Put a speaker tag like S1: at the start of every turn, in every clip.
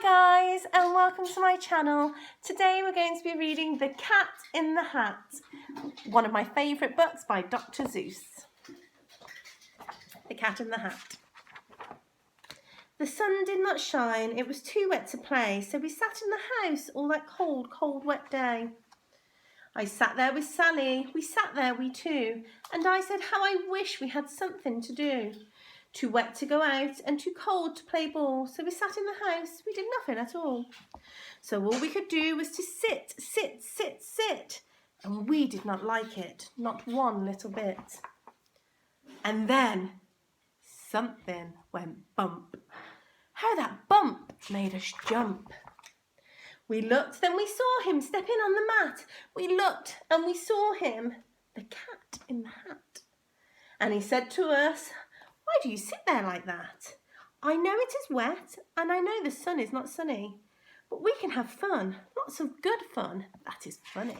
S1: Hi guys, and welcome to my channel. Today we're going to be reading The Cat in the Hat, one of my favourite books by Dr. Seuss. The Cat in the Hat. The sun did not shine, it was too wet to play, so we sat in the house all that cold, cold, wet day. I sat there with Sally, we sat there, we two, and I said how I wish we had something to do. Too wet to go out and too cold to play ball, so we sat in the house, we did nothing at all. So all we could do was to sit, sit, sit, sit, and we did not like it, not one little bit. And then something went bump. How that bump made us jump. We looked, then we saw him stepping on the mat. We looked and we saw him, the cat in the hat. And he said to us, "Why do you sit there like that? I know it is wet and I know the sun is not sunny, but we can have fun, lots of good fun, that is funny."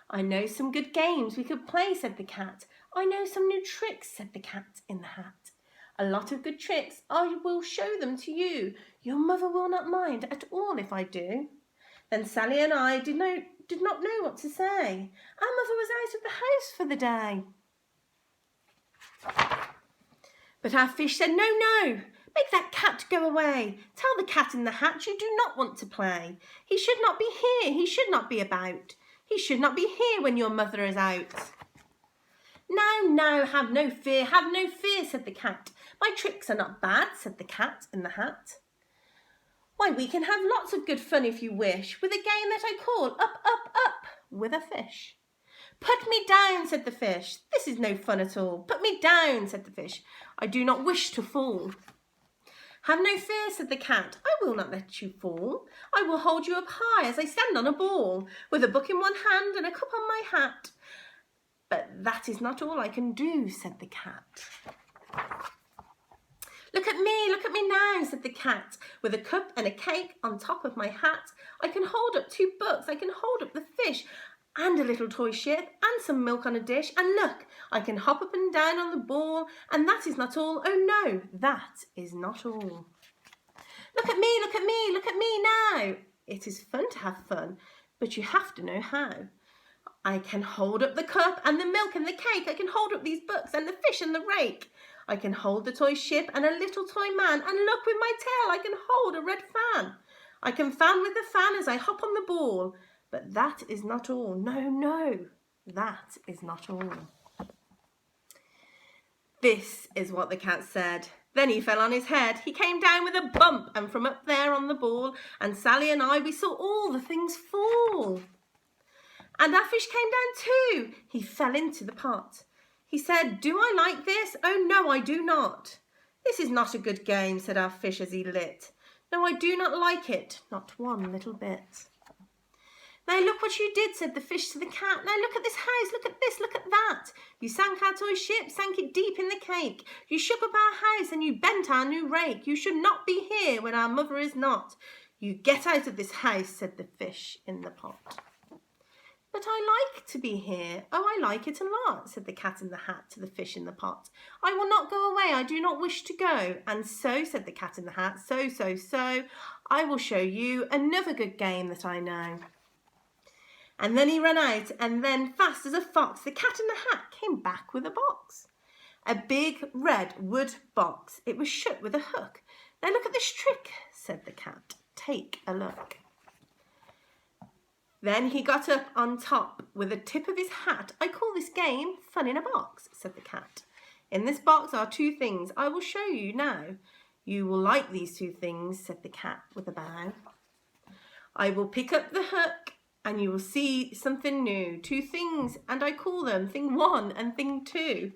S1: "I know some good games we could play," said the cat. "I know some new tricks," said the cat in the hat. "A lot of good tricks, I will show them to you. Your mother will not mind at all if I do." Then Sally and I did not know what to say. Our mother was out of the house for the day. But our fish said, "No, no, make that cat go away. Tell the cat in the hat you do not want to play. He should not be here, he should not be about. He should not be here when your mother is out." "Now, now, have no fear, said the cat. "My tricks are not bad," said the cat in the hat. "Why, we can have lots of good fun if you wish, with a game that I call Up, Up, Up with a Fish." "Put me down," said the fish. "This is no fun at all. Put me down," said the fish. "I do not wish to fall." "Have no fear," said the cat. "I will not let you fall. I will hold you up high as I stand on a ball, with a book in one hand and a cup on my hat." "But that is not all I can do," said the cat. Look at me now," said the cat, "with a cup and a cake on top of my hat. I can hold up 2 books, I can hold up the fish, and a little toy ship, and some milk on a dish, and look, I can hop up and down on the ball, and that is not all, oh no, that is not all. Look at me now. It is fun to have fun, but you have to know how. I can hold up the cup and the milk and the cake, I can hold up these books and the fish and the rake. I can hold the toy ship and a little toy man, and look, with my tail I can hold a red fan. I can fan with the fan as I hop on the ball. But that is not all. No, no, that is not all." This is what the cat said. Then he fell on his head. He came down with a bump, and from up there on the ball, and Sally and I, we saw all the things fall. And our fish came down too. He fell into the pot. He said, "Do I like this? Oh no, I do not." "This is not a good game," said our fish as he lit. "No, I do not like it, not one little bit." "Now look what you did," said the fish to the cat. "Now look at this house, look at this, look at that. You sank our toy ship, sank it deep in the cake. You shook up our house and you bent our new rake. You should not be here when our mother is not. You get out of this house," said the fish in the pot. "But I like to be here. Oh, I like it a lot," said the cat in the hat to the fish in the pot. "I will not go away. I do not wish to go. And so," said the cat in the hat, so, "I will show you another good game that I know." And then he ran out, and then, fast as a fox, the cat in the hat came back with a box. A big red wood box. It was shut with a hook. "Now look at this trick," said the cat. "Take a look." Then he got up on top with the tip of his hat. "I call this game Fun in a Box," said the cat. "In this box are 2 things. I will show you now. You will like these 2 things," said the cat with a bow. "I will pick up the hook and you will see something new. 2 things, and I call them Thing 1 and Thing 2.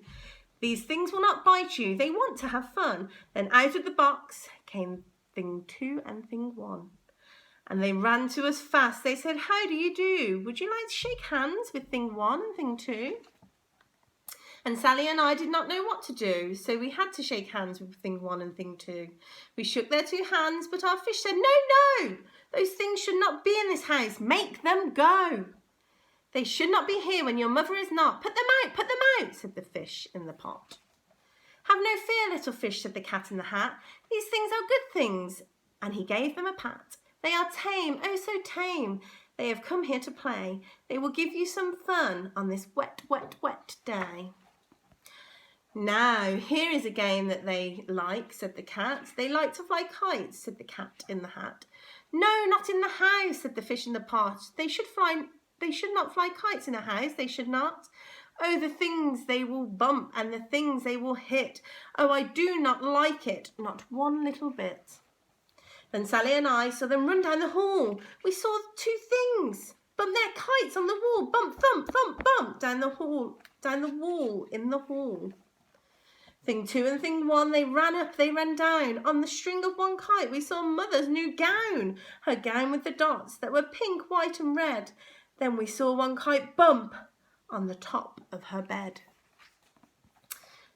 S1: These things will not bite you. They want to have fun." Then out of the box came Thing 2 and Thing 1. And they ran to us fast. They said, "How do you do? Would you like to shake hands with Thing 1 and Thing 2? And Sally and I did not know what to do, so we had to shake hands with Thing 1 and Thing 2. We shook their 2 hands, but our fish said, "No, no, those things should not be in this house. Make them go. They should not be here when your mother is not. Put them out," said the fish in the pot. "Have no fear, little fish," said the cat in the hat. "These things are good things, and he gave them a pat. They are tame, oh so tame. They have come here to play. They will give you some fun on this wet, wet, wet day. Now, here is a game that they like, said the cat. They like to fly kites, said the cat in the hat. No, not in the house, said the fish in the pot. They should not fly kites in a house, they should not. Oh, the things they will bump and the things they will hit. Oh, I do not like it, not one little bit. Then Sally and I saw them run down the hall. We saw two things. Bump their kites on the wall. Bump, thump, thump, bump down the wall in the hall. Thing 2 and thing 1, they ran up, they ran down. On the string of one kite, we saw Mother's new gown. Her gown with the dots that were pink, white and red. Then we saw one kite bump on the top of her bed.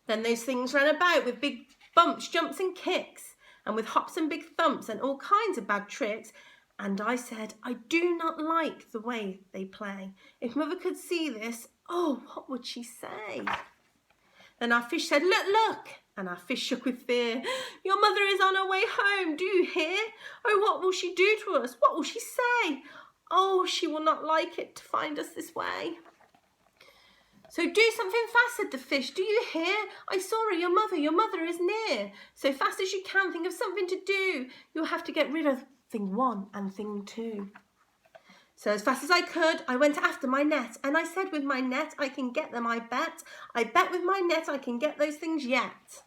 S1: Then those things ran about with big bumps, jumps and kicks, and with hops and big thumps and all kinds of bad tricks. And I said, I do not like the way they play. If Mother could see this, oh, what would she say? Then our fish said, look, look, and our fish shook with fear. Your mother is on her way home, do you hear? Oh, what will she do to us? What will she say? Oh, she will not like it to find us this way. So do something fast, said the fish. Do you hear? I saw her, your mother is near. So fast as you can, think of something to do. You'll have to get rid of thing 1 and thing 2. So as fast as I could, I went after my net, and I said, with my net I can get them, I bet. I bet with my net I can get those things yet.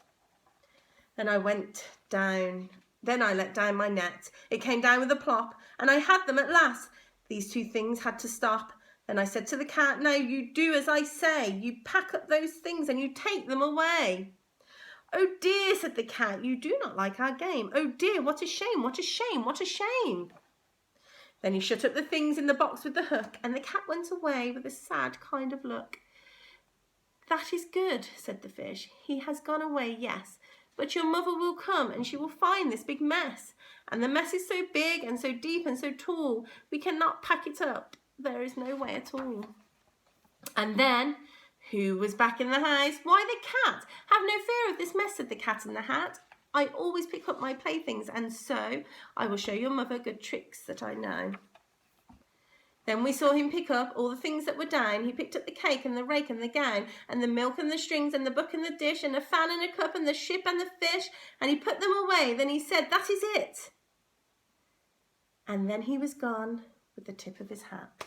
S1: Then I let down my net. It came down with a plop, and I had them at last. These 2 things had to stop. Then I said to the cat, now you do as I say. You pack up those things and you take them away. Oh dear, said the cat, you do not like our game. Oh dear, what a shame, what a shame, what a shame. Then he shut up the things in the box with the hook, and the cat went away with a sad kind of look. That is good, said the fish. He has gone away, yes, but your mother will come, and she will find this big mess. And the mess is so big and so deep and so tall, we cannot pack it up. There is no way at all. And then, who was back in the house? Why, the cat. Have no fear of this mess, said the cat in the hat. I always pick up my playthings, and so I will show your mother good tricks that I know. Then we saw him pick up all the things that were down. He picked up the cake and the rake and the gown and the milk and the strings and the book and the dish and a fan and a cup and the ship and the fish, and he put them away. Then he said, that is it. And then he was gone with the tip of his hat.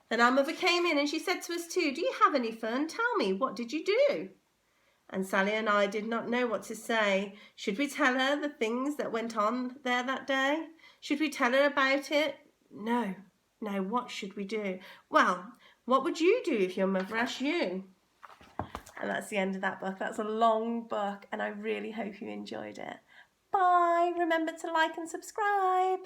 S1: Then our mother came in and she said to us too, do you have any fun? Tell me, what did you do? And Sally and I did not know what to say. Should we tell her the things that went on there that day? Should we tell her about it? No. Now, what should we do? Well, what would you do if your mother asked you? And that's the end of that book. That's a long book, and I really hope you enjoyed it. Bye. Remember to like and subscribe.